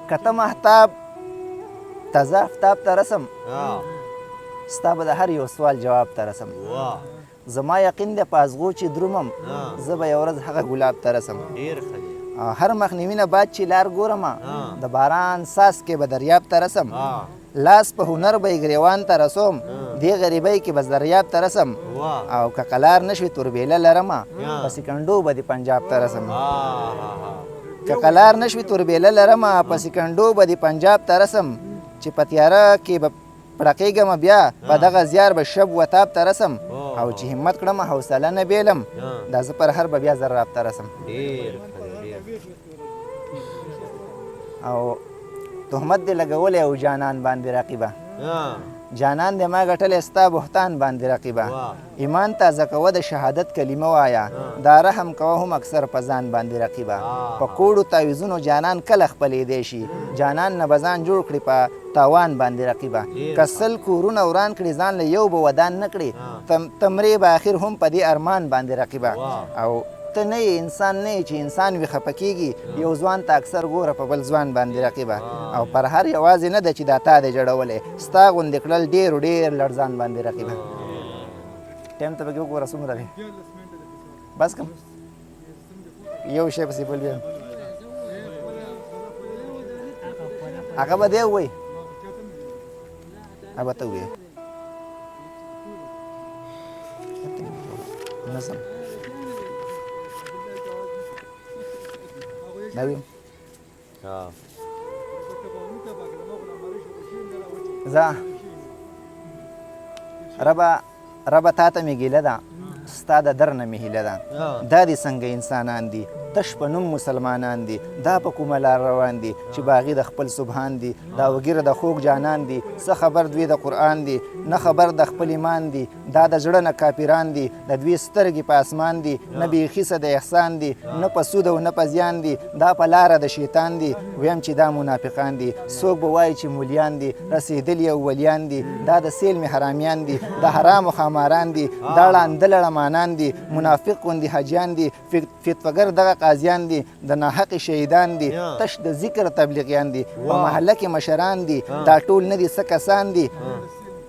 کته مهتاب تازه افتاب ته رسم ستا به د هر یو سوال جواب ته رسم زما یقین دی په ازغو چې درومم زه به یو ورځ هغه ګلاب ته رسم هر مخنیوي نه بعد چې لار ګورمه د باران څاڅکې به دریاب ته رسم لاس په هنر به یې ګریوان ته رسوم دې غریبۍ کې بس دریاب ته رسم او که قلار نشوي توربیله لرمه په سکندو به دې پنجاب ته رسم که قلار نشوي توربیله لرمه په سکندو به دې پنجاب ته رسم چې په تیاره کې به پړقېږم بیا په دغه زیار به شب وتاب ته رسم او چې همت کړم حوصله نه بیلم دا زه پر هر به بیا ذراب ته رسم او تهمت دې لګولی او جانان باندې رقیبه جانان دې ما ګټلی ستا بهتان باندې رقیبه ایمان تازه کوه د شهادت کلمه وایه دا رحم کوه هم اکثر په ځان باندې رقیبه په کوړو تعویضونو جانان کله خپلېدی شي جانان نه به ځان جوړ کړي په تاوان باندې رقیبه که سل کورونه وران کړي ځان له یو به ودان نه کړي تمرې به آخر هم په دې ارمان باندې رقیبه او ته نه یې انسان نه یې چې انسان وي خفه کېږي یو ځوان ته اکثر ګوره په بل ځوان باندې رقیبه او پر هر یوازې نه ده چې دا تا دی جړولی ستا غوندې کړل ډېرو ډېر لړزان باندې رقیبه ټایم ته پکې وګوره څومره دی بس کم یو شی پسې بل بیا هغه به دی ووایي هغه به ته ووایې نظم دا ویم زه ربه تا ته مې ګیله ده ستا د در نه مې هیله ده دا دې څنګه انسانان دي تش په نوم مسلمانان دي دا په کومه لار روان دي چې باغي د خپل سبحان دي دا وګیره د خوږ جانان دي څه خبر دوی د قرآن دي نه خبر د خپل ایمان دي دا د زړه نه کافران دي د دوی سترګې په اسمان دي نه بیخي څه د احسان دي نه په سود او نه په زیان دي دا په لاره د شیطان دي ویم چې دا منافقان دي څوک به وایي چې مولیان دي رسېدلي او ولیان دي دا د سیل مې حرامیان دي د حرامو خاماران دي دا ړانده لړمانان دي منافق غوندې حاجیان دي فتوګر دغه قاضیان دي د ناحق شهیدان دي تش د ذکر تبلیغیان دي په محله کې مشران دي دا ټول نه دي څه کسان دي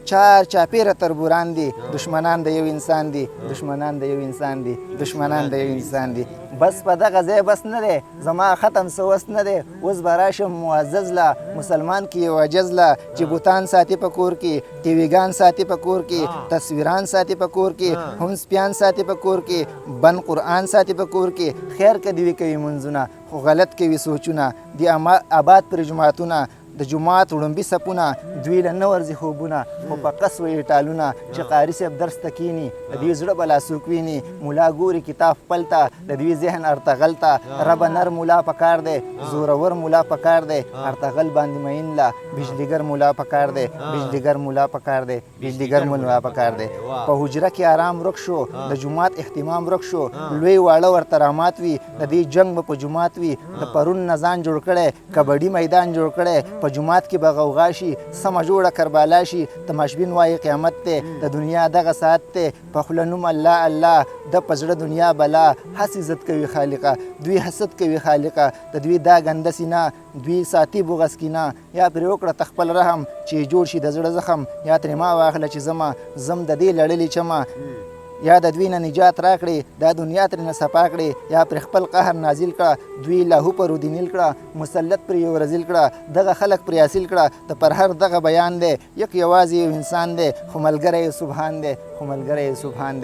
چار چاپیره تربوران دي دشمنان د یو انسان دي دشمنان د یو انسان دي دشمنان د یو انسان دي بس په دغه ځای بس نه دی زما ختم څه وس نه دی اوس به راشم معزز له مسلمان کې یو عجز له چې بوتان ساتي په کور کې ټیویګان ساتي په کور کې تصویران ساتي په کور کې هم سپیان ساتي په کور کې بن قرآن ساتي په کور کې خیر که دوی کوي منځونه خو غلط کوي سوچونه دی آباد پر جماعتونه د جماعت وړومبي صفونه دوی له نه ورځي خوبونه خو په قص ویي ټالونه چې قاري صاحب درس ته کیني د دوی زړه به لاسوک ویني ملا ګوري کتاب خپل ته د دوی ذهن ارتغل ته ربه نر ملا پکار دی زورور ملا پکار دی ارتغل باندې مین له بجلیګر ملا پکار دی بجلیګر ملا پکار دی بجلیګر ملا پکار دی په حجره کې آرام ورک شو د جماعت اهتمام ورک شو لوی واړه ورته رامات وي د دې جنګ به په جماعت وي د پرون نظان جوړ کړی کبډي میدان جوړ کړی په جماعت کې به غوغا شي سمه جوړه کربلا شي تماشبین وایي قیامت دی د دنیا دغه ساعت دی په خوله نوم الله الله د په زړه دنیا بلا هسې عزت کوي خالقه دوی حسد کوي خالقه د دوی دا ګنده سینه دوی ساتي بغس کینه یا پرې وکړه ته خپل رحم چې جوړ شي د زړه زخم یا ترې ما واخله چې زم د دې لړلې چمه یا د دوی نه نجات راکړي دا دنیا ترې نه صفا کړي یا پر خپل قهر نازل کړه دوی لاهو پر ودینیل کړه مسلط پرې یو رزیل کړه دغه خلک پرې حاصل کړه د پر هر دغه بیان دی یک یوازې یو انسان دی خو ملګری یې سبحان دی خو ملګری یې سبحان دی